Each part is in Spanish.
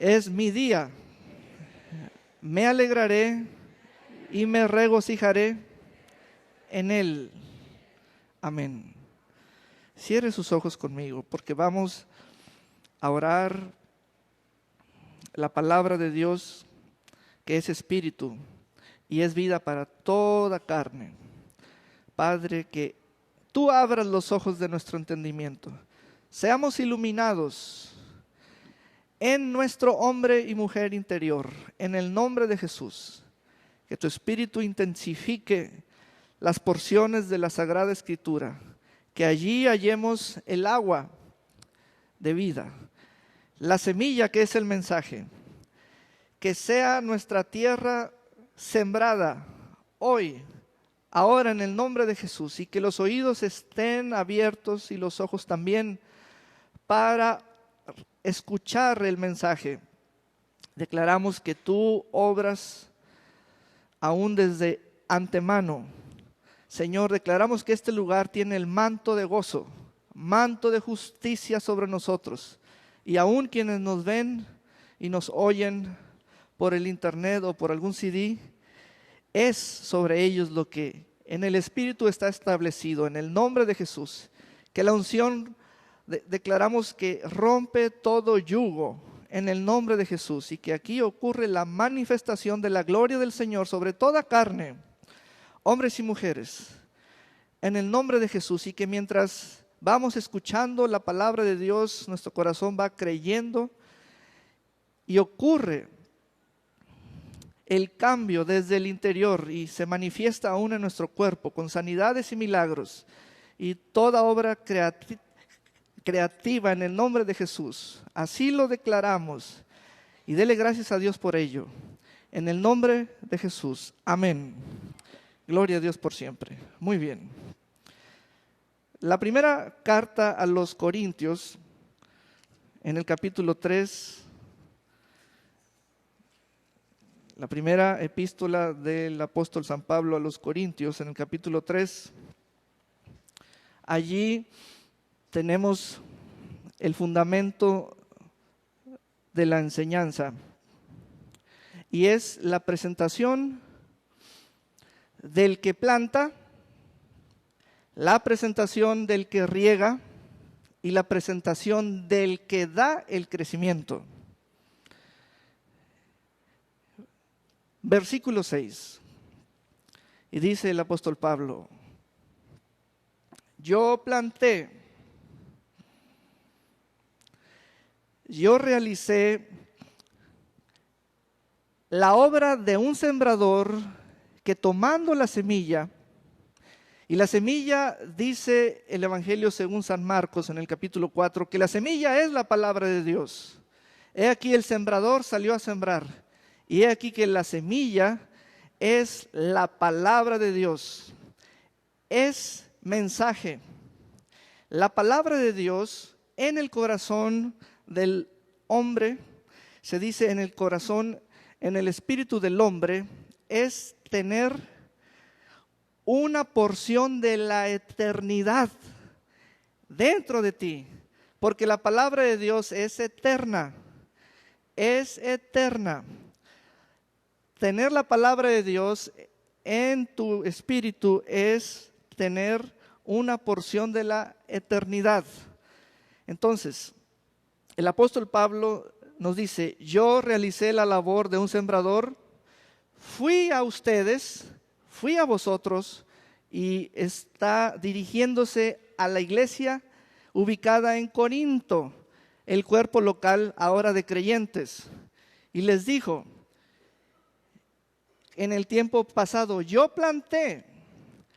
es mi día. Me alegraré y me regocijaré en él. Amén. Cierre sus ojos conmigo porque vamos a orar la palabra de Dios, que es espíritu y es vida para toda carne. Padre, que tú abras los ojos de nuestro entendimiento. Seamos iluminados en nuestro hombre y mujer interior, en el nombre de Jesús. Que tu espíritu intensifique las porciones de la Sagrada Escritura, que allí hallemos el agua de vida, la semilla que es el mensaje, que sea nuestra tierra sembrada hoy, ahora en el nombre de Jesús, y que los oídos estén abiertos y los ojos también para escuchar el mensaje. Declaramos que tú obras aún desde antemano. Señor, declaramos que este lugar tiene el manto de gozo, manto de justicia sobre nosotros. Y aún quienes nos ven y nos oyen por el internet o por algún CD, es sobre ellos lo que en el Espíritu está establecido, en el nombre de Jesús. Que la unción declaramos que rompe todo yugo en el nombre de Jesús, y que aquí ocurre la manifestación de la gloria del Señor sobre toda carne, hombres y mujeres, en el nombre de Jesús, y que mientras vamos escuchando la palabra de Dios, nuestro corazón va creyendo y ocurre el cambio desde el interior y se manifiesta aún en nuestro cuerpo con sanidades y milagros y toda obra creativa en el nombre de Jesús. Así lo declaramos y dele gracias a Dios por ello. En el nombre de Jesús. Amén. Gloria a Dios por siempre. Muy bien. La primera carta a los Corintios, en el capítulo 3, la primera epístola del apóstol San Pablo a los Corintios, en el capítulo 3, allí tenemos el fundamento de la enseñanza y es la presentación del que planta, la presentación del que riega y la presentación del que da el crecimiento. Versículo 6, y dice el apóstol Pablo: yo planté, yo realicé la obra de un sembrador que tomando la semilla, y la semilla, dice el Evangelio según San Marcos en el capítulo 4, que la semilla es la palabra de Dios. He aquí el sembrador salió a sembrar, y he aquí que la semilla es la palabra de Dios, es mensaje. La palabra de Dios en el corazón del hombre, se dice en el corazón, en el espíritu del hombre, es tener una porción de la eternidad dentro de ti, porque la palabra de Dios es eterna, es eterna. Tener la palabra de Dios en tu espíritu es tener una porción de la eternidad. Entonces, el apóstol Pablo nos dice: yo realicé la labor de un sembrador, fui a ustedes, fui a vosotros, y está dirigiéndose a la iglesia ubicada en Corinto, el cuerpo local ahora de creyentes, y les dijo: en el tiempo pasado yo planté,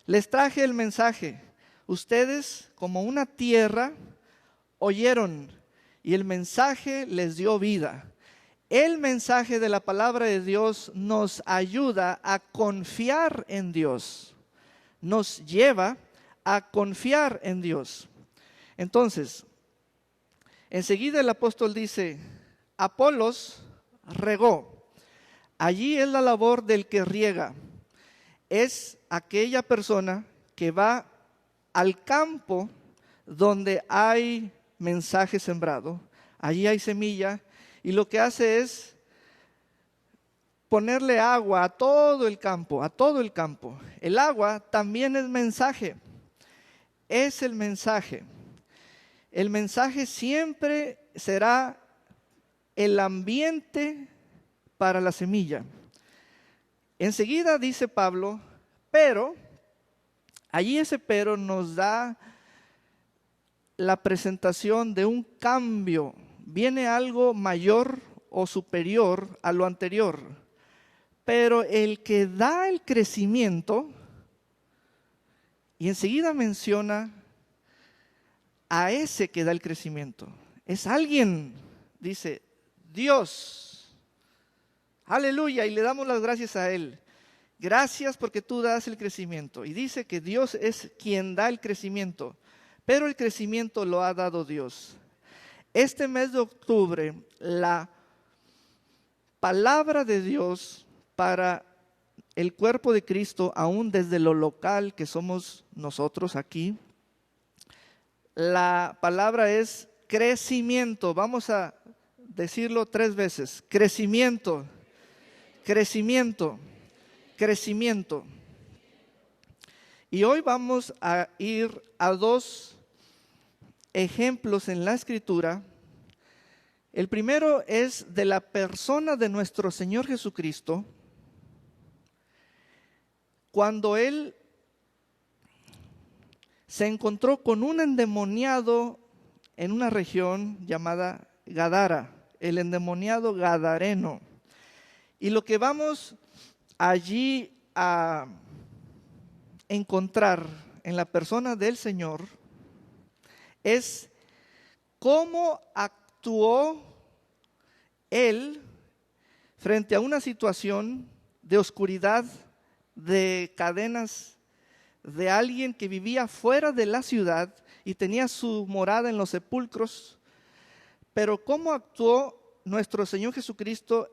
les traje el mensaje, ustedes como una tierra oyeron y el mensaje les dio vida. El mensaje de la palabra de Dios nos ayuda a confiar en Dios, nos lleva a confiar en Dios. Entonces, enseguida el apóstol dice: Apolos regó. Allí es la labor del que riega, es aquella persona que va al campo donde hay mensaje sembrado, allí hay semilla, y lo que hace es ponerle agua a todo el campo, a todo el campo. El agua también es mensaje, es el mensaje. El mensaje siempre será el ambiente para la semilla. Enseguida dice Pablo, pero, allí ese pero nos da la presentación de un cambio. Viene algo mayor o superior a lo anterior. Pero el que da el crecimiento, y enseguida menciona a ese que da el crecimiento. Es alguien, dice, Dios. Aleluya, y le damos las gracias a Él. Gracias porque tú das el crecimiento. Y dice que Dios es quien da el crecimiento, pero el crecimiento lo ha dado Dios. Este mes de octubre, la palabra de Dios para el cuerpo de Cristo, aún desde lo local que somos nosotros aquí, la palabra es crecimiento. Vamos a decirlo 3 veces. Crecimiento, crecimiento, crecimiento. Y hoy vamos a ir a 2 ejemplos en la Escritura. El primero es de la persona de nuestro Señor Jesucristo, cuando Él se encontró con un endemoniado en una región llamada Gadara, el endemoniado gadareno. Y lo que vamos allí a encontrar en la persona del Señor es cómo actuó Él frente a una situación de oscuridad, de cadenas, de alguien que vivía fuera de la ciudad y tenía su morada en los sepulcros. Pero cómo actuó nuestro Señor Jesucristo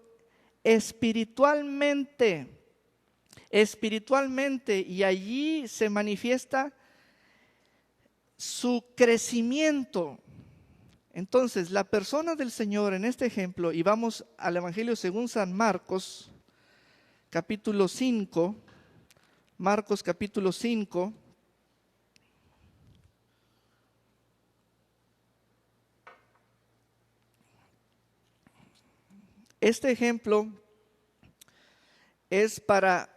espiritualmente, y allí se manifiesta su crecimiento. Entonces, la persona del Señor en este ejemplo, y vamos al Evangelio según San Marcos, capítulo 5, Marcos capítulo 5. Este ejemplo es para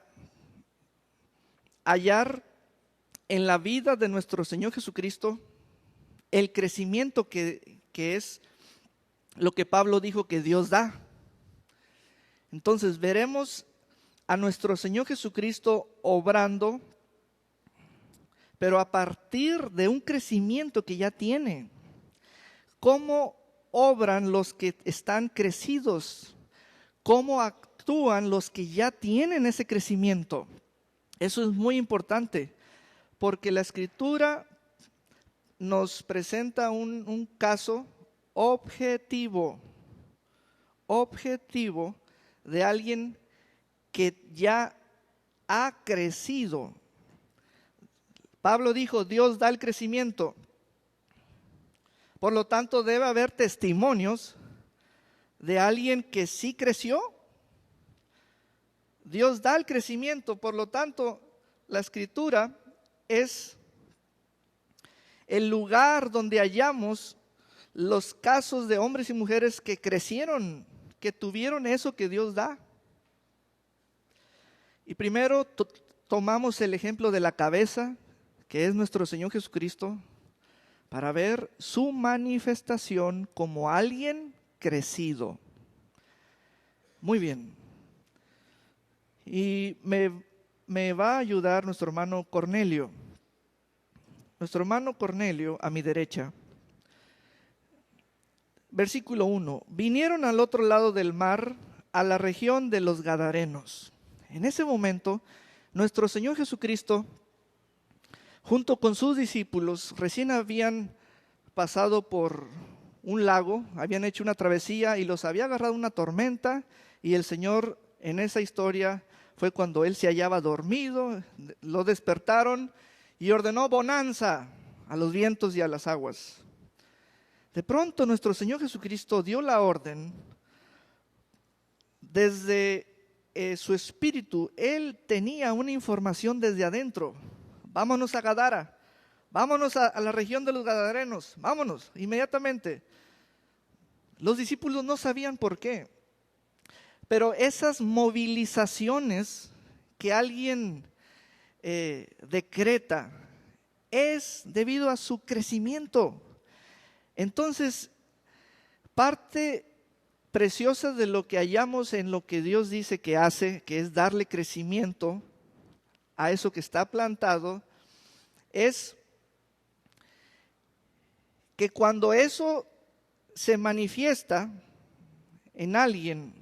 hallar en la vida de nuestro Señor Jesucristo el crecimiento que es lo que Pablo dijo que Dios da. Entonces veremos a nuestro Señor Jesucristo obrando, pero a partir de un crecimiento que ya tiene. ¿Cómo obran los que están crecidos? ¿Cómo actúan los que ya tienen ese crecimiento? Eso es muy importante, porque la Escritura nos presenta un caso objetivo de alguien que ya ha crecido. Pablo dijo, Dios da el crecimiento. Por lo tanto, debe haber testimonios de alguien que sí creció. Dios da el crecimiento, por lo tanto, la Escritura es el lugar donde hallamos los casos de hombres y mujeres que crecieron, que tuvieron eso que Dios da. Y primero tomamos el ejemplo de la cabeza, que es nuestro Señor Jesucristo, para ver su manifestación como alguien crecido. Muy bien. Y me va a ayudar nuestro hermano Cornelio. Nuestro hermano Cornelio, a mi derecha. Versículo 1. Vinieron al otro lado del mar, a la región de los Gadarenos. En ese momento, nuestro Señor Jesucristo, junto con sus discípulos, recién habían pasado por un lago, habían hecho una travesía y los había agarrado una tormenta, y el Señor en esa historia fue cuando Él se hallaba dormido, lo despertaron y ordenó bonanza a los vientos y a las aguas. De pronto nuestro Señor Jesucristo dio la orden desde su espíritu, él tenía una información desde adentro. Vámonos a Gadara, vámonos a la región de los Gadarenos, vámonos inmediatamente. Los discípulos no sabían por qué, pero esas movilizaciones que alguien decreta es debido a su crecimiento. Entonces, parte preciosa de lo que hallamos en lo que Dios dice que hace, que es darle crecimiento a eso que está plantado, es que cuando eso se manifiesta en alguien,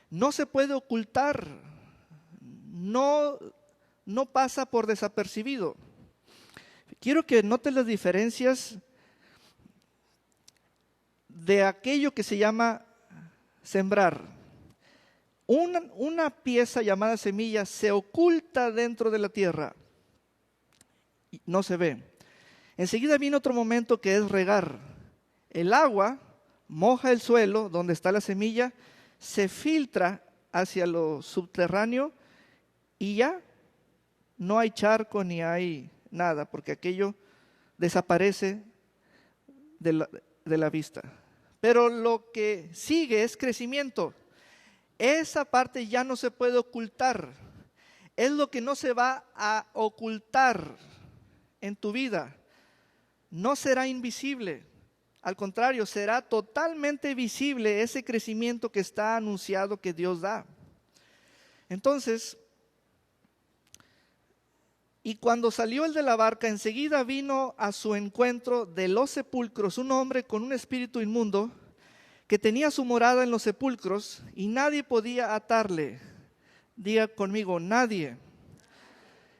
no se puede ocultar, no pasa por desapercibido. Quiero que noten las diferencias de aquello que se llama sembrar. Una pieza llamada semilla se oculta dentro de la tierra y no se ve. Enseguida viene otro momento que es regar. El agua moja el suelo donde está la semilla, se filtra hacia lo subterráneo y ya no hay charco ni hay nada, porque aquello desaparece de la vista. Pero lo que sigue es crecimiento. Esa parte ya no se puede ocultar. Es lo que no se va a ocultar en tu vida. No será invisible. Al contrario, será totalmente visible ese crecimiento que está anunciado que Dios da. Entonces, y cuando salió el de la barca, enseguida vino a su encuentro de los sepulcros un hombre con un espíritu inmundo que tenía su morada en los sepulcros y nadie podía atarle. Diga conmigo, nadie,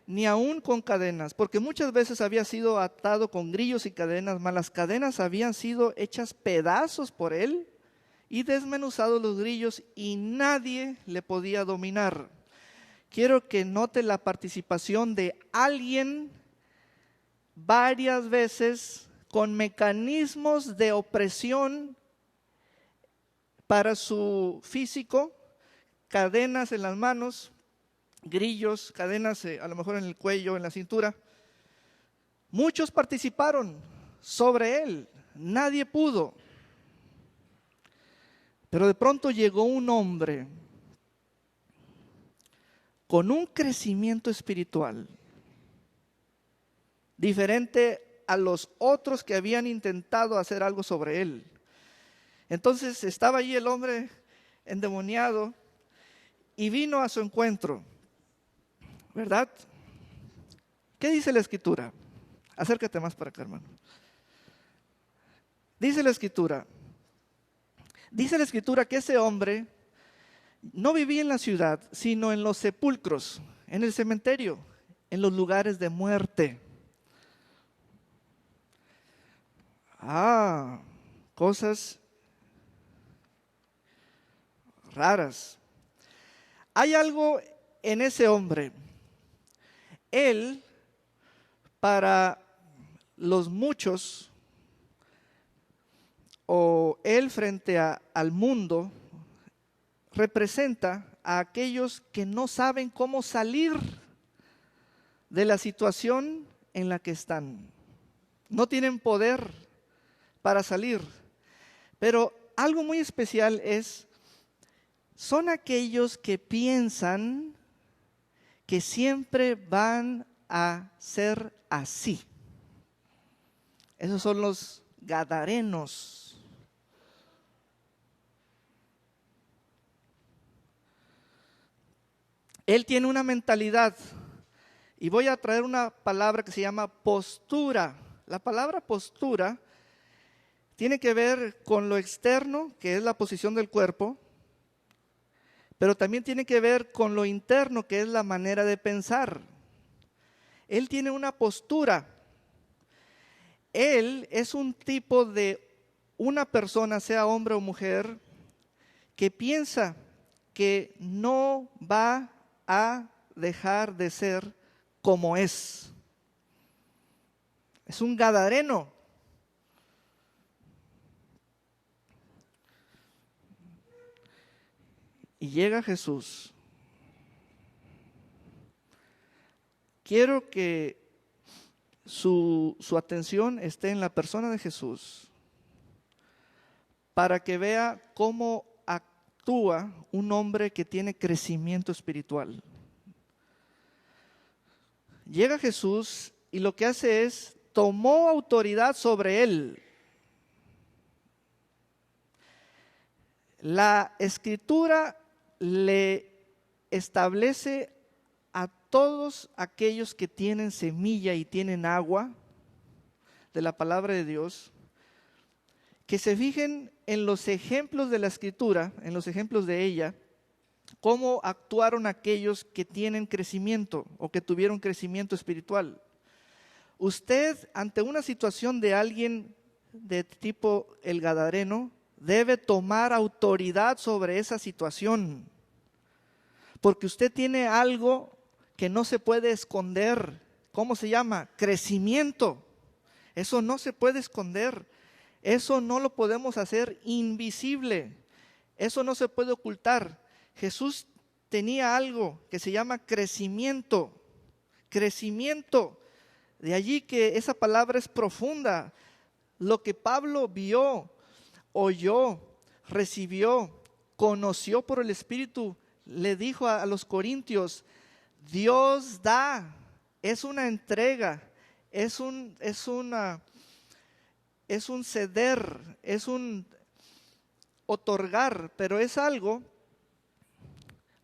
ni aún con cadenas, porque muchas veces había sido atado con grillos y cadenas, mas las cadenas habían sido hechas pedazos por él y desmenuzados los grillos y nadie le podía dominar. Quiero que note la participación de alguien varias veces con mecanismos de opresión para su físico, cadenas en las manos, grillos, cadenas a lo mejor en el cuello, en la cintura. Muchos participaron sobre él, nadie pudo. Pero de pronto llegó un hombre con un crecimiento espiritual diferente a los otros que habían intentado hacer algo sobre él. Entonces estaba allí el hombre endemoniado y vino a su encuentro, ¿verdad? ¿Qué dice la Escritura? Acércate más para acá, hermano. Dice la Escritura que ese hombre no vivía en la ciudad, sino en los sepulcros, en el cementerio, en los lugares de muerte. Cosas raras. Hay algo en ese hombre. Él, para los muchos, o él frente al mundo, representa a aquellos que no saben cómo salir de la situación en la que están. No tienen poder para salir. Pero algo muy especial son aquellos que piensan que siempre van a ser así. Esos son los gadarenos. Él tiene una mentalidad, y voy a traer una palabra que se llama postura. La palabra postura tiene que ver con lo externo, que es la posición del cuerpo, pero también tiene que ver con lo interno, que es la manera de pensar. Él tiene una postura. Él es un tipo de una persona, sea hombre o mujer, que piensa que no va a dejar de ser como es. Es un gadareno. Y llega Jesús. Quiero que su atención esté en la persona de Jesús, para que vea cómo actúa un hombre que tiene crecimiento espiritual. Llega Jesús y lo que hace es, tomó autoridad sobre él. La Escritura le establece a todos aquellos que tienen semilla y tienen agua de la palabra de Dios, que se fijen en los ejemplos de la Escritura, en los ejemplos de ella, cómo actuaron aquellos que tienen crecimiento o que tuvieron crecimiento espiritual. Usted, ante una situación de alguien de tipo el Gadareno, debe tomar autoridad sobre esa situación, porque usted tiene algo que no se puede esconder. ¿Cómo se llama? Crecimiento. Eso no se puede esconder. Eso no lo podemos hacer invisible. Eso no se puede ocultar. Jesús tenía algo que se llama crecimiento. Crecimiento. De allí que esa palabra es profunda. Lo que Pablo vio, oyó, recibió, conoció por el Espíritu, le dijo a los corintios: Dios da, es una entrega, es un ceder, es un otorgar, pero es algo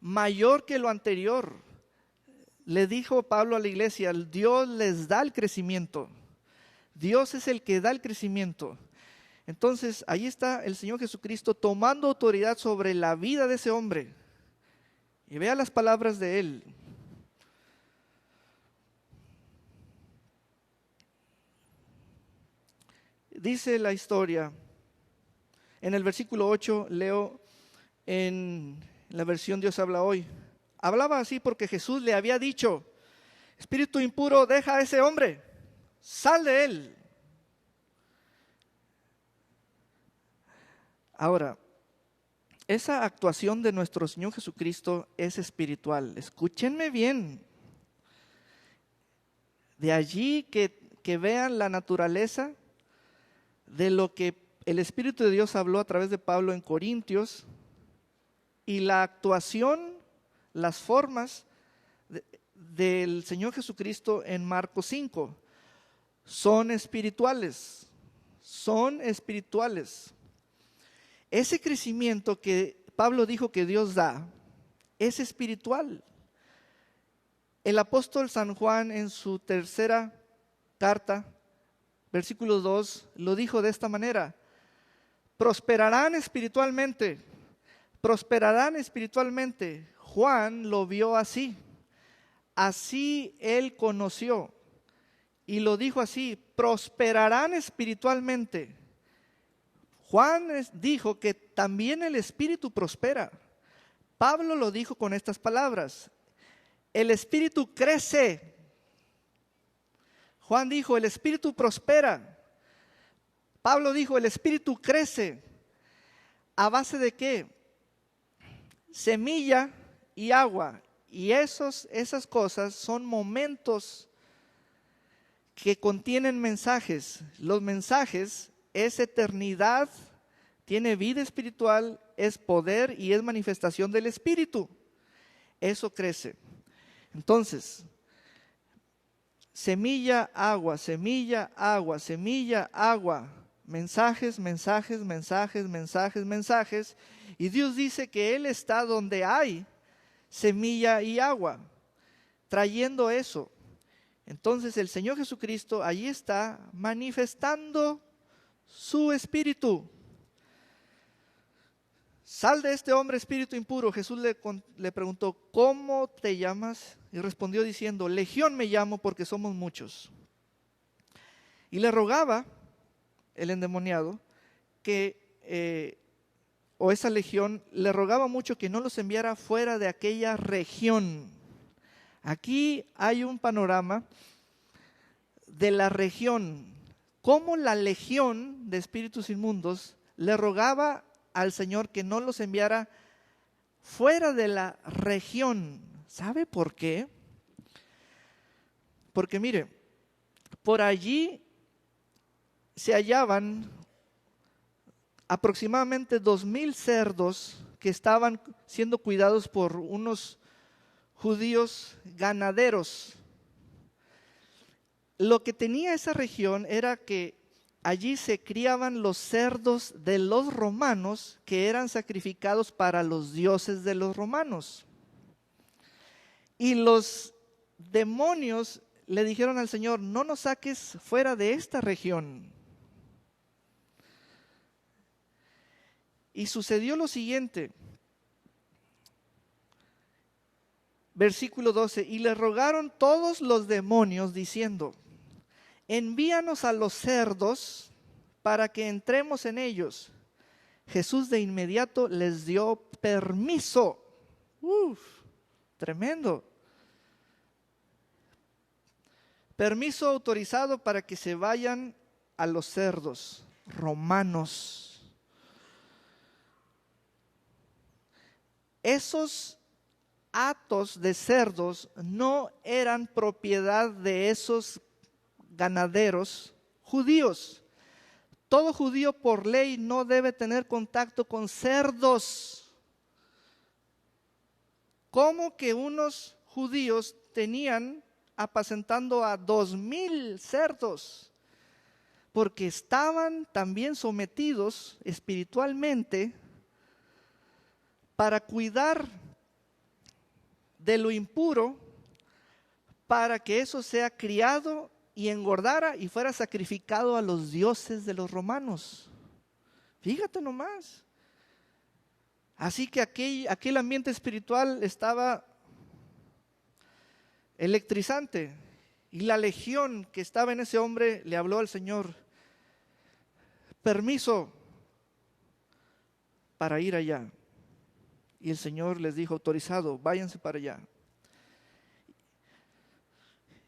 mayor que lo anterior. Le dijo Pablo a la iglesia: Dios les da el crecimiento. Dios es el que da el crecimiento. Entonces, ahí está el Señor Jesucristo tomando autoridad sobre la vida de ese hombre. Y vea las palabras de él. Dice la historia, en el versículo 8, leo en la versión Dios habla hoy. Hablaba así porque Jesús le había dicho: espíritu impuro, deja a ese hombre, sal de él. Ahora, esa actuación de nuestro Señor Jesucristo es espiritual. Escúchenme bien. De allí que vean la naturaleza de lo que el Espíritu de Dios habló a través de Pablo en Corintios, y la actuación, las formas del Señor Jesucristo en Marcos 5 son espirituales. Son espirituales. Ese crecimiento que Pablo dijo que Dios da es espiritual. El apóstol San Juan, en su tercera carta, versículo 2, lo dijo de esta manera: prosperarán espiritualmente, prosperarán espiritualmente. Juan lo vio así, así él conoció y lo dijo así: prosperarán espiritualmente. Juan dijo que también el Espíritu prospera. Pablo lo dijo con estas palabras: el Espíritu crece. Juan dijo: el Espíritu prospera. Pablo dijo: el Espíritu crece. ¿A base de qué? Semilla y agua. Y esas cosas son momentos que contienen mensajes. Los mensajes es eternidad, tiene vida espiritual, es poder y es manifestación del Espíritu. Eso crece. Entonces, semilla, agua, semilla, agua, semilla, agua. Mensajes, mensajes, mensajes, mensajes, mensajes. Y Dios dice que Él está donde hay semilla y agua, trayendo eso. Entonces el Señor Jesucristo allí está manifestando su espíritu. Sal de este hombre, espíritu impuro. Jesús le preguntó: ¿cómo te llamas? Y respondió diciendo: Legión me llamo, porque somos muchos. Y le rogaba el endemoniado o esa legión, le rogaba mucho que no los enviara fuera de aquella región. Aquí hay un panorama de la región, cómo la legión de espíritus inmundos le rogaba al Señor que no los enviara fuera de la región. ¿Sabe por qué? Porque mire, por allí se hallaban aproximadamente 2000 cerdos que estaban siendo cuidados por unos judíos ganaderos. Lo que tenía esa región era que allí se criaban los cerdos de los romanos que eran sacrificados para los dioses de los romanos. Y los demonios le dijeron al Señor: no nos saques fuera de esta región. Y sucedió lo siguiente. Versículo 12, y le rogaron todos los demonios diciendo: envíanos a los cerdos para que entremos en ellos. Jesús de inmediato les dio permiso. Tremendo. Permiso autorizado para que se vayan a los cerdos romanos. Esos hatos de cerdos no eran propiedad de esos ganaderos judíos. Todo judío por ley no debe tener contacto con cerdos. ¿Cómo que unos judíos tenían apacentando a 2000 cerdos? Porque estaban también sometidos espiritualmente para cuidar de lo impuro, para que eso sea criado y engordara y fuera sacrificado a los dioses de los romanos. Fíjate nomás. Así que aquel ambiente espiritual estaba electrizante. Y la legión que estaba en ese hombre le habló al Señor: permiso para ir allá. Y el Señor les dijo: autorizado, váyanse para allá.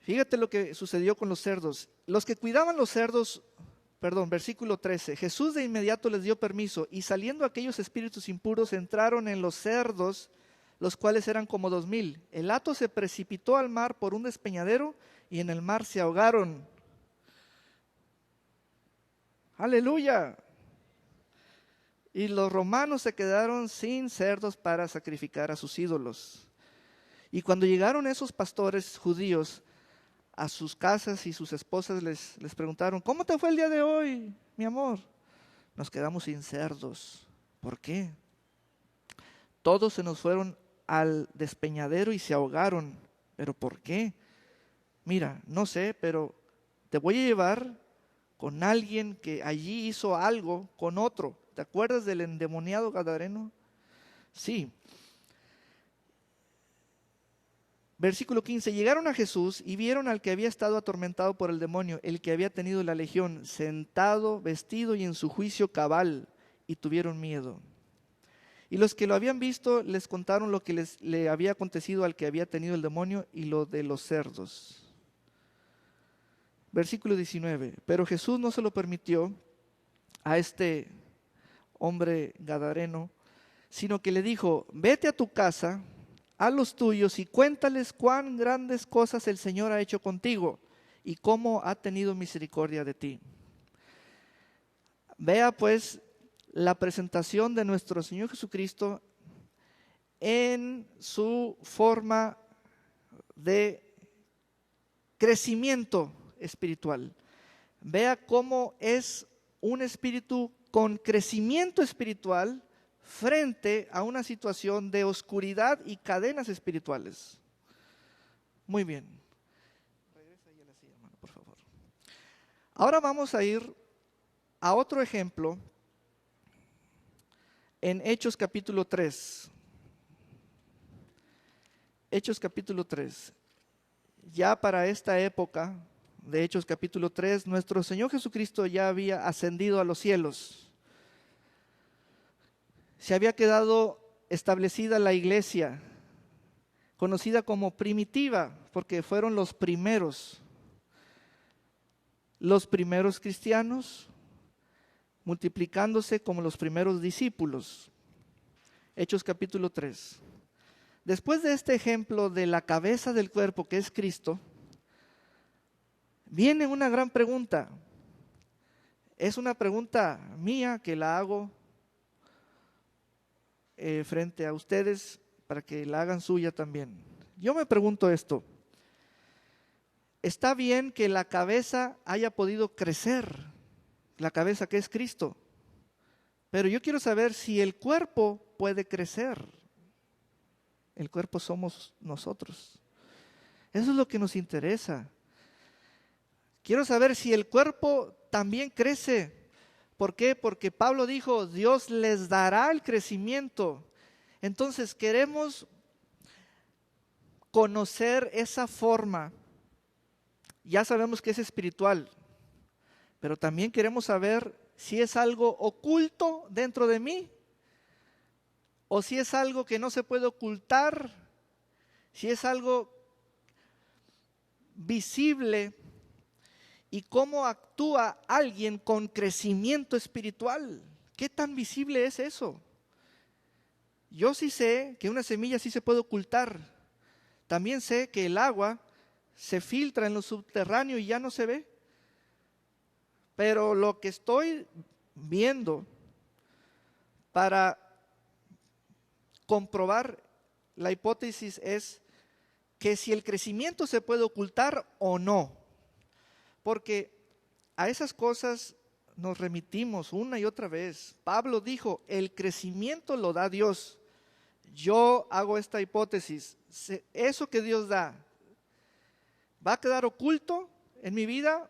Fíjate lo que sucedió con los cerdos. Los que cuidaban los cerdos, versículo 13. Jesús de inmediato les dio permiso, y saliendo aquellos espíritus impuros entraron en los cerdos, los cuales eran como 2000. El hato se precipitó al mar por un despeñadero, y en el mar se ahogaron. ¡Aleluya! Y los romanos se quedaron sin cerdos para sacrificar a sus ídolos. Y cuando llegaron esos pastores judíos a sus casas y sus esposas les preguntaron: ¿cómo te fue el día de hoy, mi amor? Nos quedamos sin cerdos. ¿Por qué? Todos se nos fueron al despeñadero y se ahogaron. ¿Pero por qué? Mira, no sé, pero te voy a llevar con alguien que allí hizo algo con otro. ¿Te acuerdas del endemoniado gadareno? Sí. Versículo 15, llegaron a Jesús y vieron al que había estado atormentado por el demonio, el que había tenido la legión, sentado, vestido y en su juicio cabal, y tuvieron miedo. Y los que lo habían visto les contaron lo que le había acontecido al que había tenido el demonio y lo de los cerdos. Versículo 19, pero Jesús no se lo permitió a este hombre gadareno, sino que le dijo: vete a tu casa, a los tuyos, y cuéntales cuán grandes cosas el Señor ha hecho contigo y cómo ha tenido misericordia de ti. Vea pues la presentación de nuestro Señor Jesucristo en su forma de crecimiento espiritual. Vea cómo es un espíritu con crecimiento espiritual frente a una situación de oscuridad y cadenas espirituales. Muy bien. Regresa ahí a la silla, hermano, por favor. Ahora vamos a ir a otro ejemplo en Hechos capítulo 3. Hechos capítulo 3. Ya para esta época de Hechos capítulo 3, nuestro Señor Jesucristo ya había ascendido a los cielos. Se había quedado establecida la iglesia, conocida como primitiva, porque fueron los primeros cristianos, multiplicándose como los primeros discípulos. Hechos capítulo 3. Después de este ejemplo de la cabeza del cuerpo que es Cristo, viene una gran pregunta. Es una pregunta mía que la hago frente a ustedes para que la hagan suya también. Yo me pregunto esto. Está bien que la cabeza haya podido crecer, la cabeza que es Cristo, pero yo quiero saber si el cuerpo puede crecer. El cuerpo somos nosotros. Eso es lo que nos interesa. Quiero saber si el cuerpo también crece. ¿Por qué? Porque Pablo dijo, Dios les dará el crecimiento. Entonces queremos conocer esa forma. Ya sabemos que es espiritual, pero también queremos saber si es algo oculto dentro de mí o si es algo que no se puede ocultar, si es algo visible y cómo actúa alguien con crecimiento espiritual. ¿Qué tan visible es eso? Yo sí sé que una semilla sí se puede ocultar. También sé que el agua se filtra en lo subterráneo y ya no se ve. Pero lo que estoy viendo para comprobar la hipótesis es que si el crecimiento se puede ocultar o no. Porque a esas cosas nos remitimos una y otra vez. Pablo dijo, el crecimiento lo da Dios. Yo hago esta hipótesis. Eso que Dios da, ¿va a quedar oculto en mi vida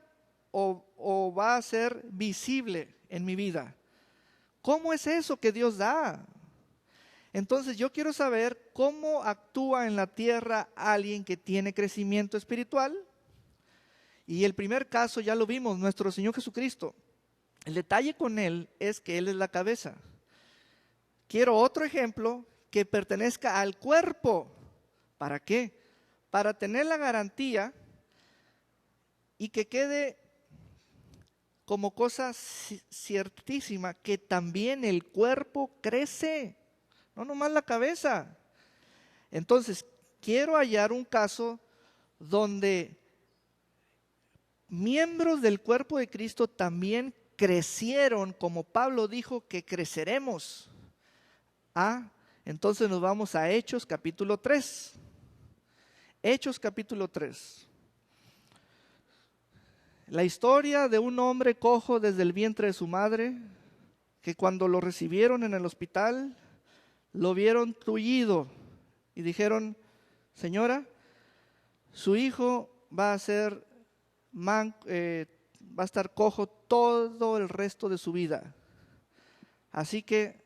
o va a ser visible en mi vida? ¿Cómo es eso que Dios da? Entonces yo quiero saber cómo actúa en la tierra alguien que tiene crecimiento espiritual. Y el primer caso ya lo vimos, nuestro Señor Jesucristo. El detalle con Él es que Él es la cabeza. Quiero otro ejemplo que pertenezca al cuerpo. ¿Para qué? Para tener la garantía y que quede como cosa ciertísima que también el cuerpo crece, no nomás la cabeza. Entonces, quiero hallar un caso donde miembros del cuerpo de Cristo también crecieron, como Pablo dijo que creceremos. Entonces nos vamos a Hechos capítulo 3. Hechos capítulo 3. La historia de un hombre cojo desde el vientre de su madre, que cuando lo recibieron en el hospital, lo vieron tullido y dijeron, señora, su hijo va a ser va a estar cojo todo el resto de su vida. Así que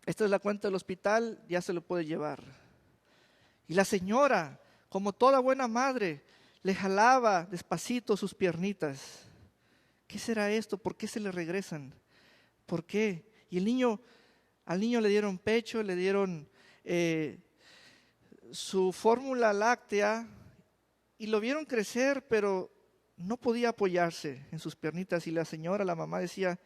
esta es la cuenta del hospital, ya se lo puede llevar. Y la señora, como toda buena madre, le jalaba despacito sus piernitas. ¿Qué será esto? ¿Por qué se le regresan? ¿Por qué? Y al niño le dieron pecho, le dieron su fórmula láctea y lo vieron crecer, pero no podía apoyarse en sus piernitas. Y la señora, la mamá decía,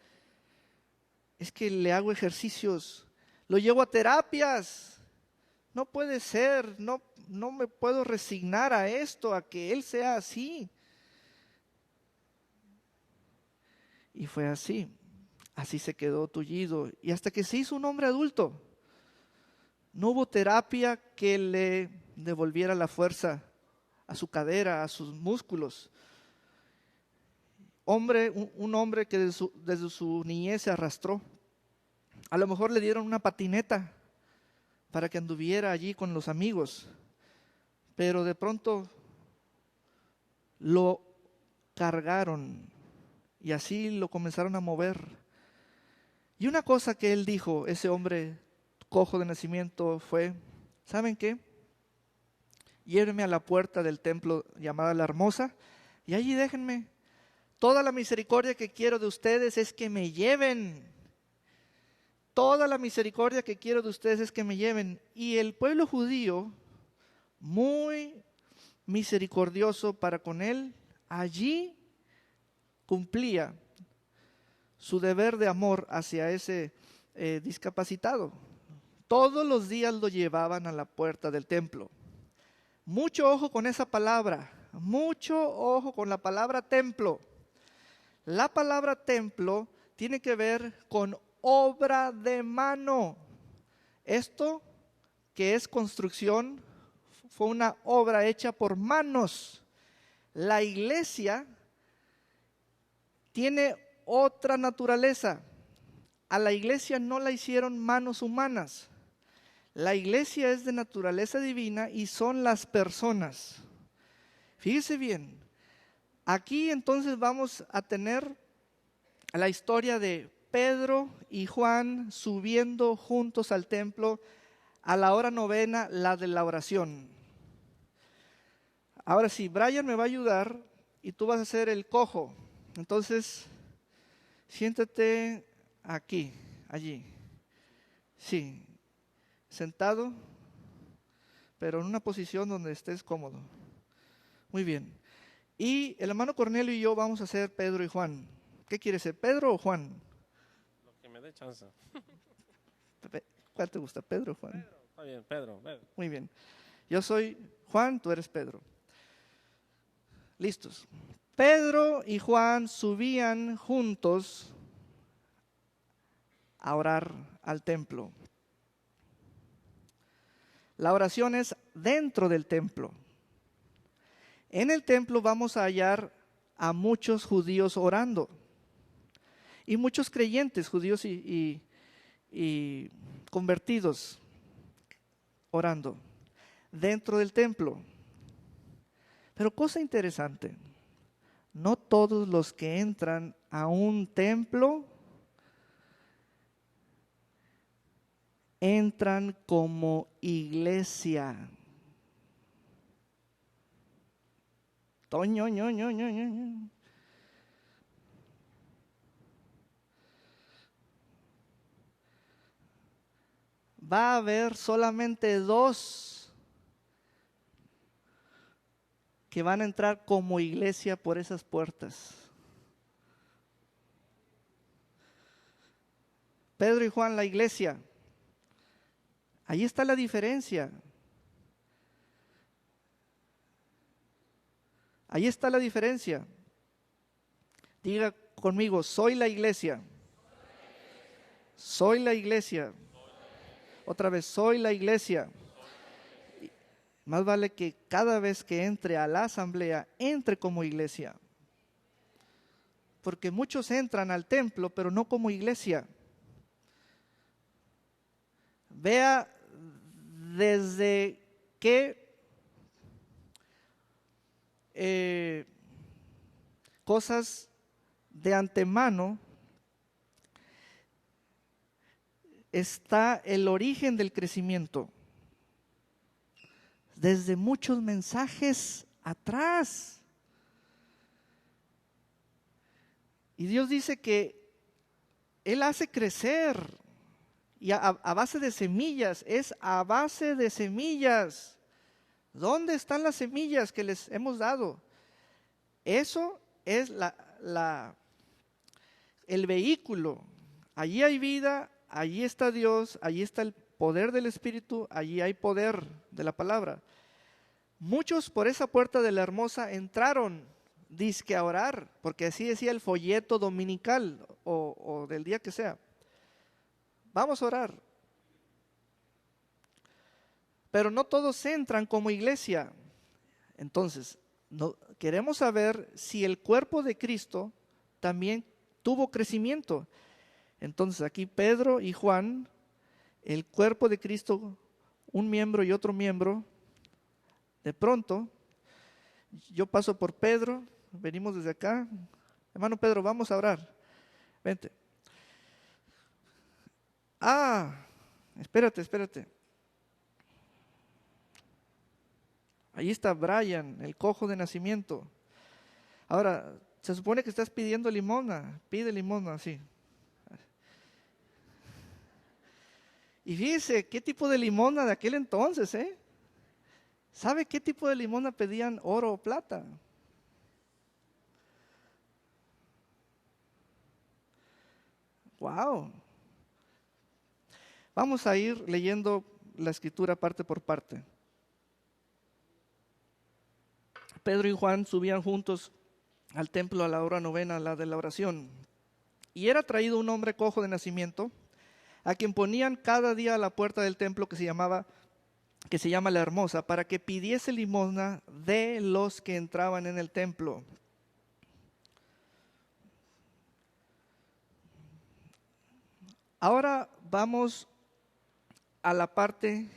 es que le hago ejercicios, lo llevo a terapias. No puede ser, no me puedo resignar a esto, a que él sea así. Y fue así se quedó tullido. Y hasta que se hizo un hombre adulto, no hubo terapia que le devolviera la fuerza a su cadera, a sus músculos. Un hombre que desde su niñez se arrastró. A lo mejor le dieron una patineta para que anduviera allí con los amigos, pero de pronto lo cargaron y así lo comenzaron a mover. Y una cosa que él dijo, ese hombre cojo de nacimiento, fue, ¿saben qué? Llévenme a la puerta del templo llamada La Hermosa y allí déjenme. Toda la misericordia que quiero de ustedes es que me lleven. Toda la misericordia que quiero de ustedes es que me lleven. Y el pueblo judío, muy misericordioso para con él, allí cumplía su deber de amor hacia ese discapacitado. Todos los días lo llevaban a la puerta del templo. Mucho ojo con esa palabra, mucho ojo con la palabra templo. La palabra templo tiene que ver con obra de mano. Esto que es construcción fue una obra hecha por manos. La iglesia tiene otra naturaleza. A la iglesia no la hicieron manos humanas. La iglesia es de naturaleza divina y son las personas. Fíjese bien, aquí entonces vamos a tener la historia de Pedro y Juan subiendo juntos al templo a la hora novena, la de la oración. Ahora sí, Brian me va a ayudar y tú vas a ser el cojo. Entonces, siéntate aquí, allí. Sí, sentado, pero en una posición donde estés cómodo. Muy bien. Y el hermano Cornelio y yo vamos a ser Pedro y Juan. ¿Qué quieres ser, Pedro o Juan? Lo que me dé chance. ¿Cuál te gusta, Pedro o Juan? Pedro, está bien, Pedro. Muy bien. Yo soy Juan, tú eres Pedro. Listos. Pedro y Juan subían juntos a orar al templo. La oración es dentro del templo. En el templo vamos a hallar a muchos judíos orando y muchos creyentes judíos y convertidos orando dentro del templo. Pero cosa interesante, no todos los que entran a un templo entran como iglesia. Toño, ño, ño, ño, ño, ño. Va a haber solamente dos que van a entrar como iglesia por esas puertas. Pedro y Juan, la iglesia. Ahí está la diferencia. Ahí está la diferencia. Diga conmigo, soy la iglesia. Soy la iglesia. Otra vez, soy la iglesia. Más vale que cada vez que entre a la asamblea, entre como iglesia. Porque muchos entran al templo, pero no como iglesia. Vea desde qué cosas de antemano está el origen del crecimiento. Desde muchos mensajes atrás. Y Dios dice que Él hace crecer. Y a base de semillas, es a base de semillas. ¿Dónde están las semillas que les hemos dado? Eso es el vehículo. Allí hay vida, allí está Dios, allí está el poder del Espíritu, allí hay poder de la palabra. Muchos por esa puerta de la hermosa entraron, dizque a orar, porque así decía el folleto dominical o del día que sea. Vamos a orar. Pero no todos entran como iglesia. Entonces, queremos saber si el cuerpo de Cristo también tuvo crecimiento. Entonces, aquí Pedro y Juan, el cuerpo de Cristo, un miembro y otro miembro, de pronto, yo paso por Pedro, venimos desde acá. Hermano Pedro, vamos a orar. Vente. Espérate. Ahí está Brian, el cojo de nacimiento. Ahora, se supone que estás pidiendo limosna. Pide limosna, sí. Y fíjese qué tipo de limosna de aquel entonces, ¿eh? ¿Sabe qué tipo de limosna pedían? Oro o plata. Wow. Vamos a ir leyendo la escritura parte por parte. Pedro y Juan subían juntos al templo a la hora novena, la de la oración. Y era traído un hombre cojo de nacimiento, a quien ponían cada día a la puerta del templo que se llama La Hermosa, para que pidiese limosna de los que entraban en el templo. Ahora vamos a la parte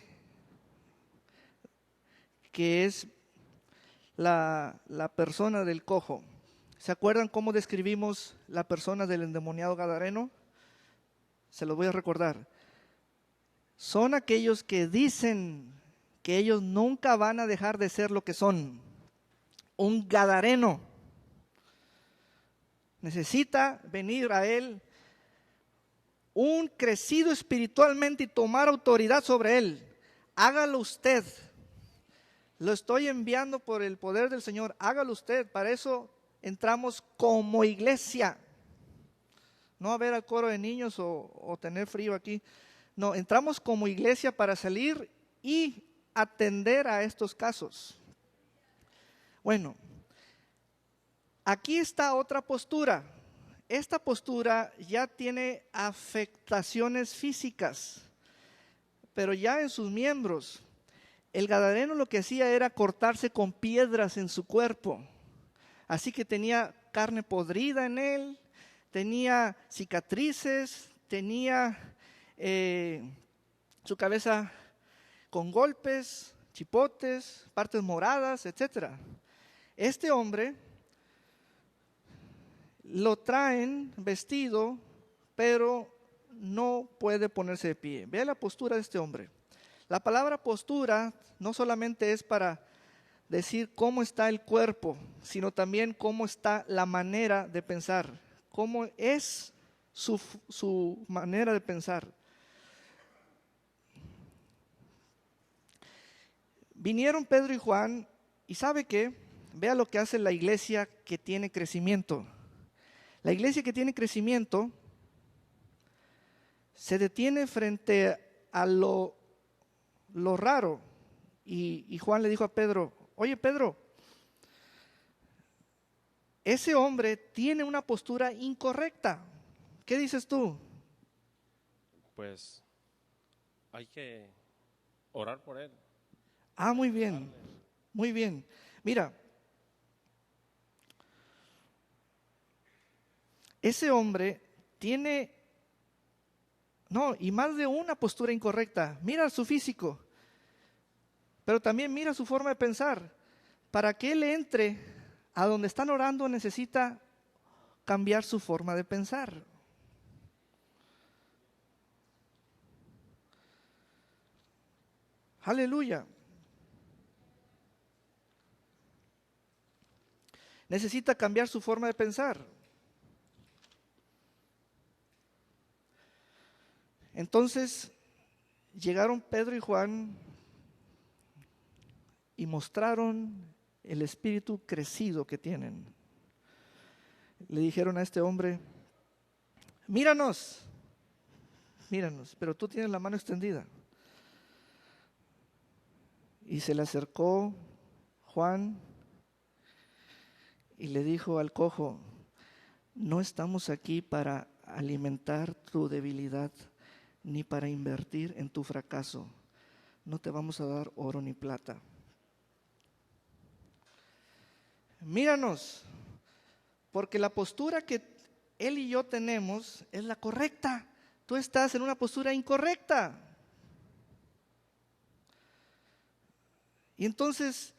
que es la persona del cojo. ¿Se acuerdan cómo describimos la persona del endemoniado gadareno? Se los voy a recordar. Son aquellos que dicen que ellos nunca van a dejar de ser lo que son. Un gadareno necesita venir a él un crecido espiritualmente y tomar autoridad sobre él. Hágalo usted. Lo estoy enviando por el poder del Señor. Hágalo usted. Para eso entramos como iglesia. No a ver al coro de niños o tener frío aquí. No, entramos como iglesia para salir y atender a estos casos. Bueno, aquí está otra postura. Esta postura ya tiene afectaciones físicas, pero ya en sus miembros. El gadareno lo que hacía era cortarse con piedras en su cuerpo. Así que tenía carne podrida en él, tenía cicatrices, tenía su cabeza con golpes, chipotes, partes moradas, etc. Este hombre lo traen vestido, pero no puede ponerse de pie. Vea la postura de este hombre. La palabra postura no solamente es para decir cómo está el cuerpo, sino también cómo está la manera de pensar, cómo es su manera de pensar. Vinieron Pedro y Juan y ¿sabe qué? Vea lo que hace la iglesia que tiene crecimiento. La iglesia que tiene crecimiento se detiene frente a lo raro. Y Juan le dijo a Pedro: oye Pedro, ese hombre tiene una postura incorrecta. ¿Qué dices tú? Pues hay que orar por él. Ah, muy bien, muy bien. Mira, ese hombre tiene, y más de una postura incorrecta. Mira su físico, pero también mira su forma de pensar. Para que él entre a donde están orando necesita cambiar su forma de pensar. Aleluya. Necesita cambiar su forma de pensar. Entonces llegaron Pedro y Juan y mostraron el espíritu crecido que tienen. Le dijeron a este hombre: míranos, pero tú tienes la mano extendida. Y se le acercó Juan y le dijo al cojo: no estamos aquí para alimentar tu debilidad, ni para invertir en tu fracaso. No te vamos a dar oro ni plata. Míranos, porque la postura que él y yo tenemos es la correcta. Tú estás en una postura incorrecta. Y entonces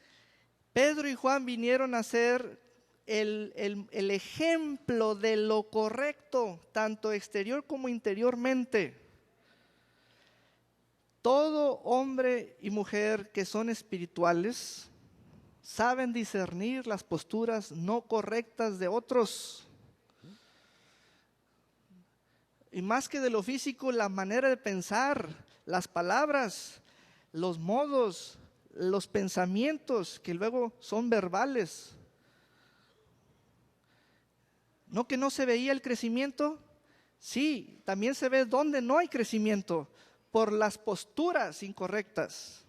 Pedro y Juan vinieron a ser el ejemplo de lo correcto, tanto exterior como interiormente. Todo hombre y mujer que son espirituales saben discernir las posturas no correctas de otros. Y más que de lo físico, la manera de pensar, las palabras, los modos, los pensamientos que luego son verbales. ¿No que no se veía el crecimiento? Sí, también se ve donde no hay crecimiento. por las posturas incorrectas.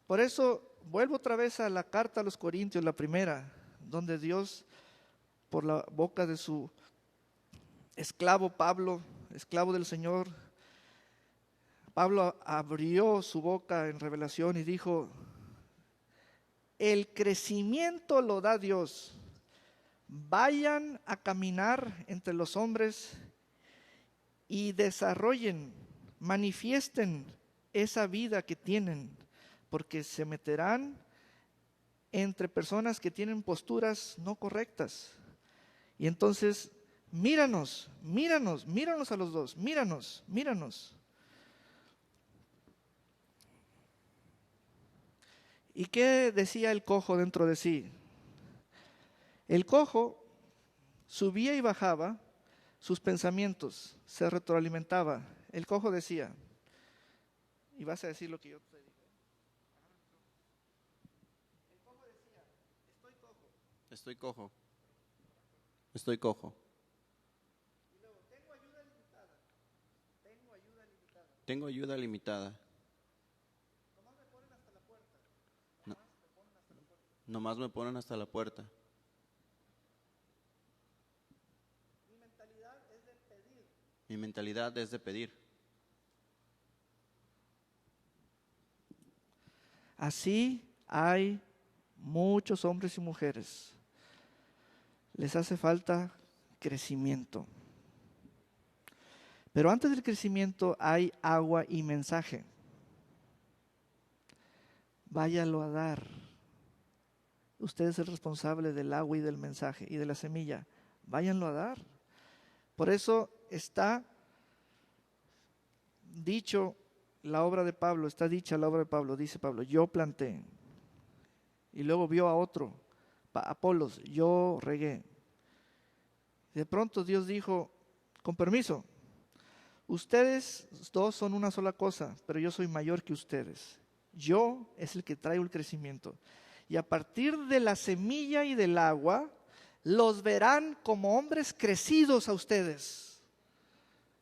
Por eso vuelvo otra vez a la carta a los Corintios, la primera, donde Dios, por la boca de su esclavo Pablo, esclavo del Señor, Pablo abrió su boca en revelación y dijo: el crecimiento lo da Dios. Vayan a caminar entre los hombres y desarrollen, manifiesten esa vida que tienen, porque se meterán entre personas que tienen posturas no correctas. Y entonces, míranos a los dos, míranos. ¿Y qué decía el cojo dentro de sí? El cojo subía y bajaba sus pensamientos, se retroalimentaba. El cojo decía, y vas a decir lo que yo te digo. El cojo decía: estoy cojo. Estoy cojo. Estoy cojo. Y luego, tengo ayuda limitada. Tengo ayuda limitada. Nomás me ponen hasta la puerta. Mi mentalidad es de pedir. Mi mentalidad es de pedir. Así hay muchos hombres y mujeres. Les hace falta crecimiento. Pero antes del crecimiento hay agua y mensaje. Váyalo a dar. Usted es el responsable del agua y del mensaje y de la semilla. Váyanlo a dar. Por eso está dicho la obra de Pablo, está dicha la obra de Pablo, dice Pablo: yo planté. Y luego vio a otro, Apolos, yo regué. De pronto Dios dijo: con permiso, ustedes dos son una sola cosa, pero yo soy mayor que ustedes. Yo es el que traigo el crecimiento. Y a partir de la semilla y del agua, los verán como hombres crecidos a ustedes.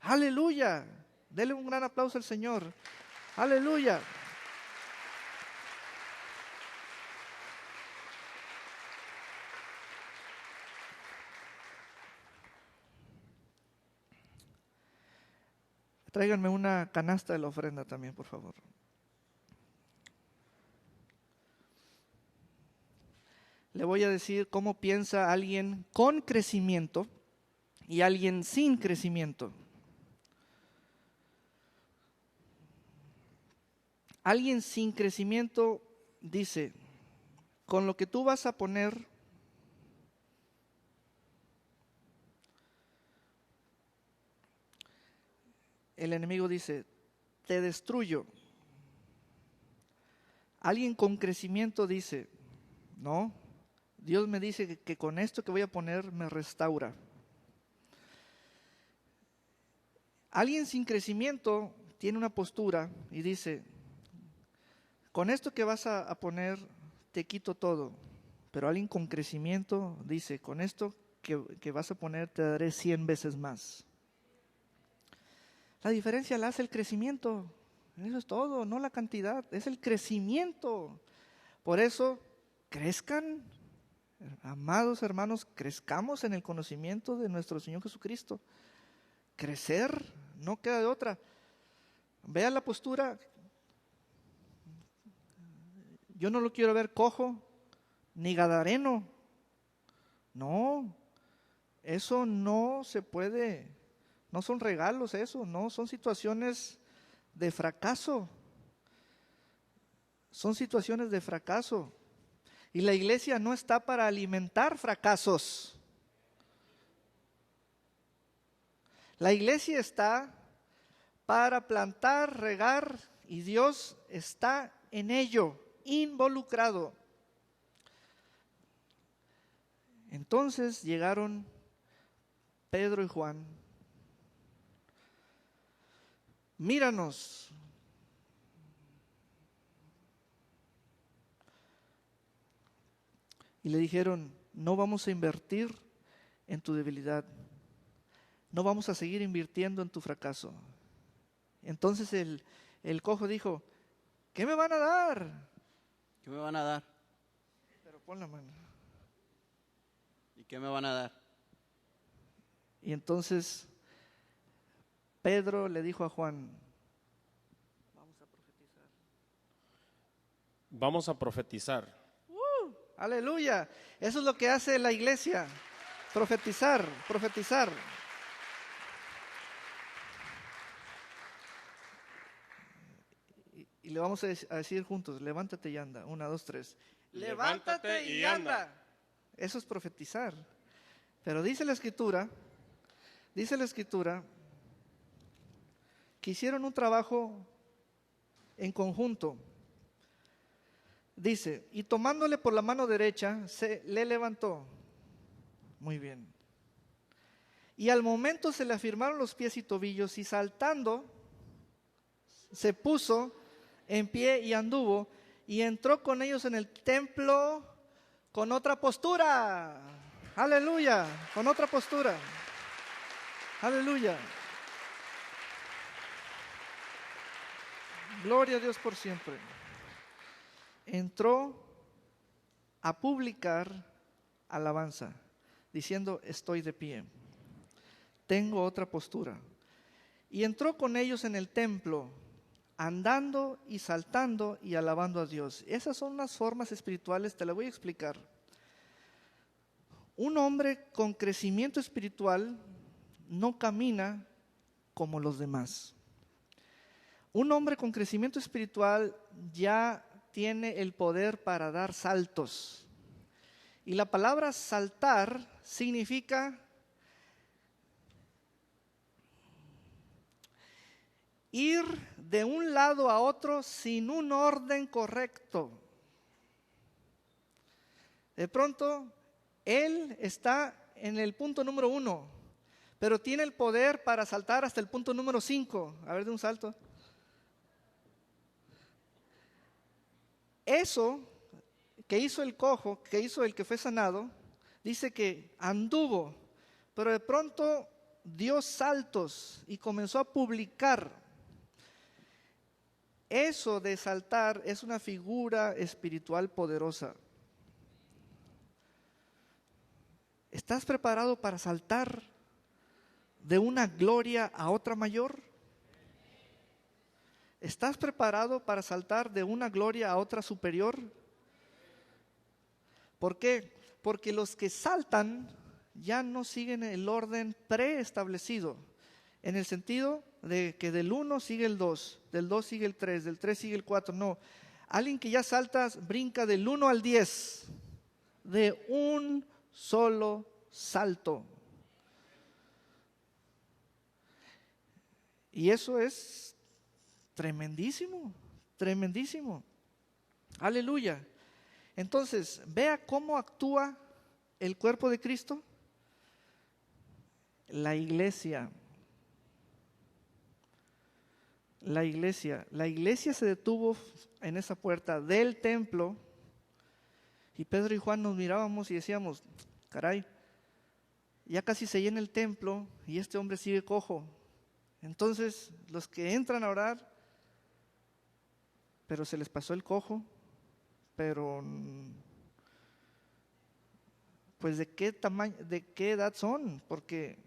¡Aleluya! Dele un gran aplauso al Señor. ¡Aleluya! Tráiganme una canasta de la ofrenda también, por favor. Le voy a decir cómo piensa alguien con crecimiento y alguien sin crecimiento. Alguien sin crecimiento dice: con lo que tú vas a poner, el enemigo dice: te destruyo. Alguien con crecimiento dice: no, Dios me dice que con esto que voy a poner me restaura. Alguien sin crecimiento tiene una postura y dice: con esto que vas a poner te quito todo. Pero alguien con crecimiento dice: con esto que vas a poner te daré 100 veces más. La diferencia la hace el crecimiento. Eso es todo, no la cantidad, es el crecimiento. Por eso, crezcan, amados hermanos, crezcamos en el conocimiento de nuestro Señor Jesucristo. Crecer, no queda de otra. Vea la postura. Yo no lo quiero ver cojo, ni gadareno. No, eso no se puede, no son regalos eso, no, son situaciones de fracaso. Son situaciones de fracaso. Y la iglesia no está para alimentar fracasos. La iglesia está para plantar, regar, y Dios está en ello, involucrado. Entonces llegaron Pedro y Juan. Míranos. Y le dijeron: no vamos a invertir en tu debilidad. No vamos a seguir invirtiendo en tu fracaso. Entonces el cojo dijo, ¿qué me van a dar? ¿Qué me van a dar? Pero pon la mano. ¿Y qué me van a dar? Y entonces Pedro le dijo a Juan, vamos a profetizar. Vamos a profetizar. Aleluya. Eso es lo que hace la iglesia. Profetizar, profetizar. Y le vamos a decir juntos, levántate y anda. 1, 2, 3. Levántate y anda. Eso es profetizar. Pero dice la escritura que hicieron un trabajo en conjunto. Dice, y tomándole por la mano derecha, le levantó. Muy bien. Y al momento se le afirmaron los pies y tobillos, y saltando, se puso en pie y anduvo, y entró con ellos en el templo con otra postura. Aleluya, con otra postura. Aleluya. Gloria a Dios por siempre. Entró a publicar alabanza, diciendo, estoy de pie, tengo otra postura. Y entró con ellos en el templo, andando y saltando y alabando a Dios. Esas son unas formas espirituales, te las voy a explicar. Un hombre con crecimiento espiritual no camina como los demás. Un hombre con crecimiento espiritual ya tiene el poder para dar saltos. Y la palabra saltar significa ir de un lado a otro sin un orden correcto. De pronto, él está en el punto número 1, pero tiene el poder para saltar hasta el punto número 5. A ver, de un salto. Eso que hizo el cojo, que hizo el que fue sanado, dice que anduvo, pero de pronto dio saltos y comenzó a publicar. Eso de saltar es una figura espiritual poderosa. ¿Estás preparado para saltar de una gloria a otra mayor? ¿Estás preparado para saltar de una gloria a otra superior? ¿Por qué? Porque los que saltan ya no siguen el orden preestablecido, en el sentido de que del 1 sigue el 2, del 2 sigue el 3, del 3 sigue el 4, no. Alguien que ya salta brinca del 1 al 10, de un solo salto. Y eso es tremendísimo, tremendísimo. Aleluya. Entonces, vea cómo actúa el cuerpo de Cristo. La iglesia se detuvo en esa puerta del templo y Pedro y Juan nos mirábamos y decíamos, caray, ya casi se llena el templo y este hombre sigue cojo. Entonces, los que entran a orar, pero se les pasó el cojo, pero pues de qué tamaño, de qué edad son, porque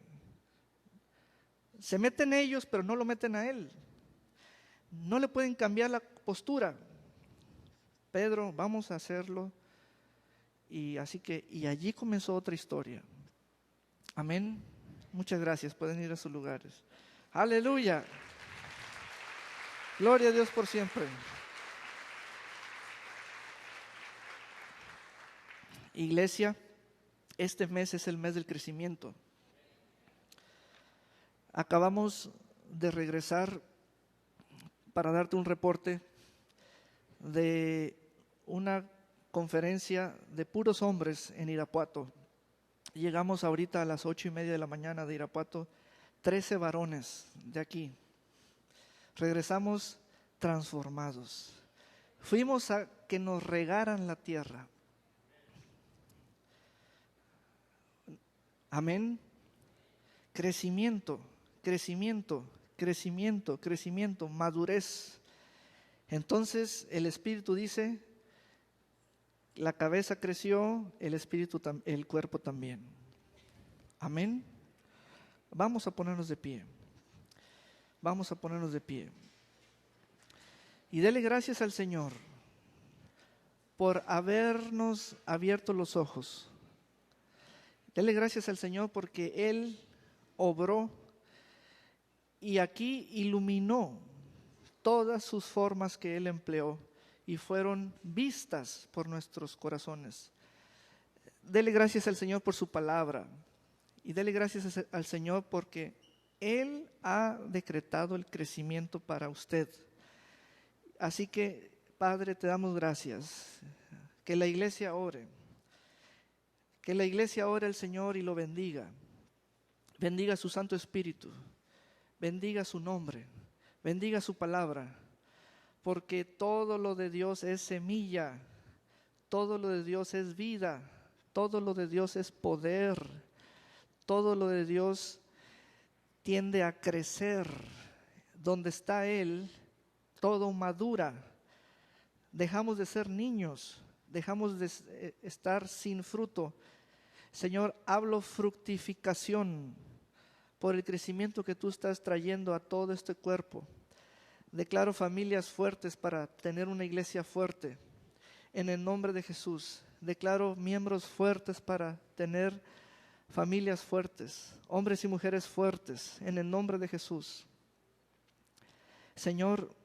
se meten ellos, pero no lo meten a él. No le pueden cambiar la postura. Pedro, vamos a hacerlo. Y allí comenzó otra historia. Amén. Muchas gracias. Pueden ir a sus lugares. Aleluya. Gloria a Dios por siempre. Iglesia, este mes es el mes del crecimiento. Acabamos de regresar para darte un reporte de una conferencia de puros hombres en Irapuato. Llegamos ahorita a las 8:30 de la mañana de Irapuato, 13 varones de aquí. Regresamos transformados. Fuimos a que nos regaran la tierra. Amén. Crecimiento, crecimiento, crecimiento, madurez. Entonces el Espíritu dice, la cabeza creció, el cuerpo también. Amén. Vamos a ponernos de pie. Vamos a ponernos de pie. Y dele gracias al Señor por habernos abierto los ojos. Dele gracias al Señor porque Él obró y aquí iluminó todas sus formas que Él empleó y fueron vistas por nuestros corazones. Dele gracias al Señor por su palabra y dele gracias al Señor porque Él ha decretado el crecimiento para usted. Así que, Padre, te damos gracias. Que la iglesia ore. Que la iglesia ore al Señor y lo bendiga. Bendiga su Santo Espíritu. Bendiga su nombre. Bendiga su palabra. Porque todo lo de Dios es semilla. Todo lo de Dios es vida. Todo lo de Dios es poder. Todo lo de Dios tiende a crecer. Donde está Él, todo madura. Dejamos de ser niños. Dejamos de estar sin fruto. Señor, hablo fructificación por el crecimiento que tú estás trayendo a todo este cuerpo. Declaro familias fuertes para tener una iglesia fuerte. En el nombre de Jesús. Declaro miembros fuertes para tener familias fuertes. Hombres y mujeres fuertes. En el nombre de Jesús. Señor,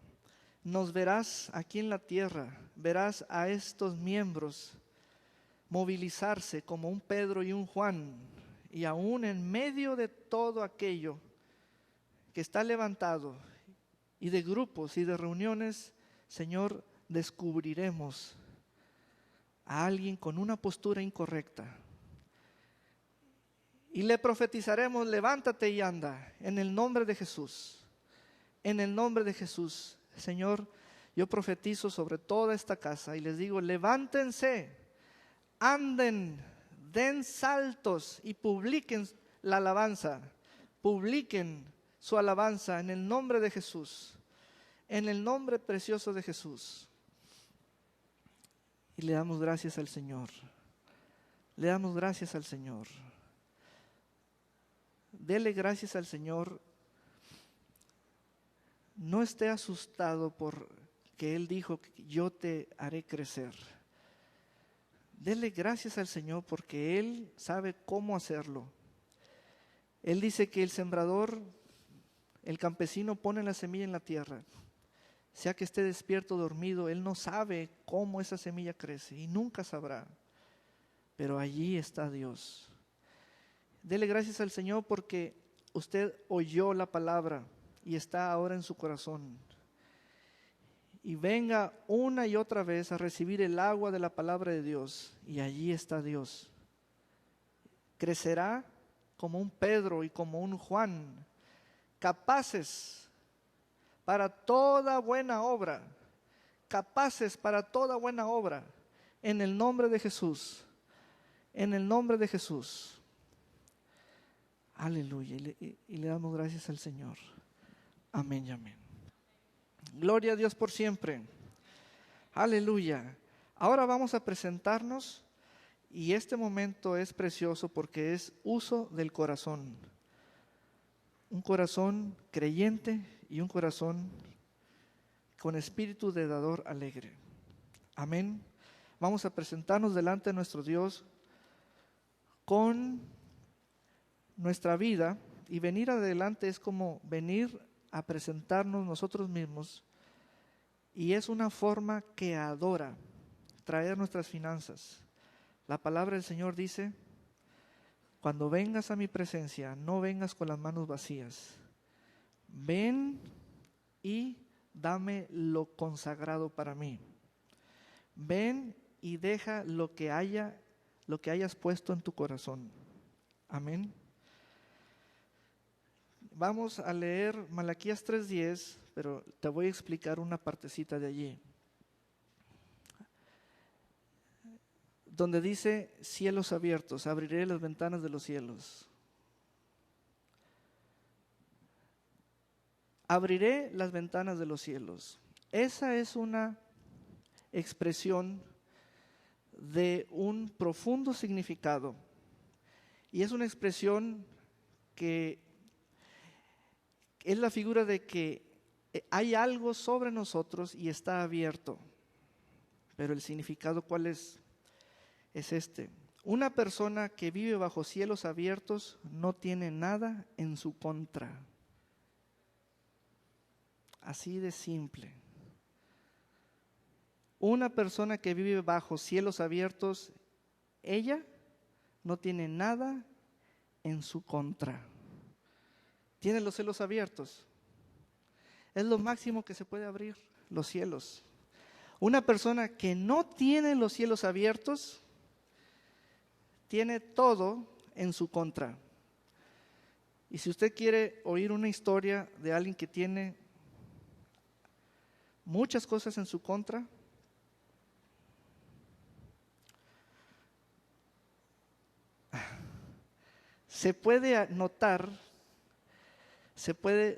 nos verás aquí en la tierra. Verás a estos miembros movilizarse como un Pedro y un Juan. Y aún en medio de todo aquello que está levantado y de grupos y de reuniones, Señor, descubriremos a alguien con una postura incorrecta. Y le profetizaremos, levántate y anda, en el nombre de Jesús. En el nombre de Jesús, Señor, yo profetizo sobre toda esta casa y les digo, levántense, anden, den saltos y publiquen la alabanza. Publiquen su alabanza en el nombre de Jesús, en el nombre precioso de Jesús. Y le damos gracias al Señor. Le damos gracias al Señor. Dele gracias al Señor. No esté asustado porque Él dijo que yo te haré crecer. Dele gracias al Señor porque Él sabe cómo hacerlo. Él dice que el sembrador, el campesino pone la semilla en la tierra. Sea que esté despierto o dormido, Él no sabe cómo esa semilla crece y nunca sabrá. Pero allí está Dios. Dele gracias al Señor porque usted oyó la palabra y está ahora en su corazón. Y venga una y otra vez a recibir el agua de la palabra de Dios. Y allí está Dios. Crecerá como un Pedro y como un Juan, capaces para toda buena obra. Capaces para toda buena obra. En el nombre de Jesús. En el nombre de Jesús. Aleluya. Y le damos gracias al Señor. Amén y amén. Gloria a Dios por siempre. Aleluya. Ahora vamos a presentarnos y este momento es precioso porque es uso del corazón. Un corazón creyente y un corazón con espíritu de dador alegre. Amén. Vamos a presentarnos delante de nuestro Dios con nuestra vida y venir adelante es como venir a presentarnos nosotros mismos y es una forma que adora traer nuestras finanzas. La palabra del Señor dice, cuando vengas a mi presencia, no vengas con las manos vacías. Ven y dame lo consagrado para mí. Ven y deja lo que hayas puesto en tu corazón. Amén. Vamos a leer Malaquías 3:10, pero te voy a explicar una partecita de allí. Donde dice, cielos abiertos, abriré las ventanas de los cielos. abriré las ventanas de los cielos. Esa es una expresión de un profundo significado. Y es una expresión que es la figura de que hay algo sobre nosotros y está abierto. Pero el significado, ¿cuál es? Es este. Una persona que vive bajo cielos abiertos no tiene nada en su contra. Así de simple. Una persona que vive bajo cielos abiertos, ella no tiene nada en su contra. Tiene los cielos abiertos. Es lo máximo que se puede abrir, los cielos. Una persona que no tiene los cielos abiertos, tiene todo en su contra. Y si usted quiere oír una historia de alguien que tiene muchas cosas en su contra, se puede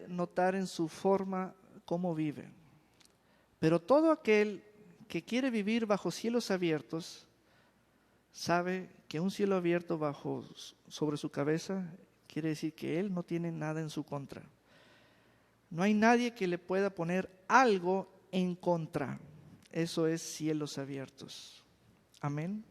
notar en su forma cómo vive. Pero todo aquel que quiere vivir bajo cielos abiertos sabe que un cielo abierto sobre su cabeza quiere decir que él no tiene nada en su contra. No hay nadie que le pueda poner algo en contra. Eso es cielos abiertos. Amén.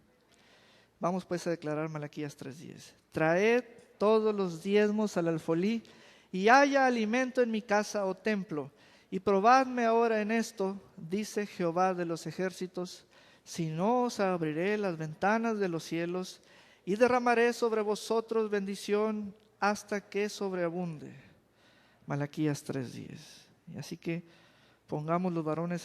Vamos pues a declarar Malaquías 3:10. Traed todos los diezmos al alfolí y haya alimento en mi casa o templo. Y probadme ahora en esto, dice Jehová de los ejércitos, si no os abriré las ventanas de los cielos y derramaré sobre vosotros bendición hasta que sobreabunde. Malaquías 3:10. Y así que pongamos los varones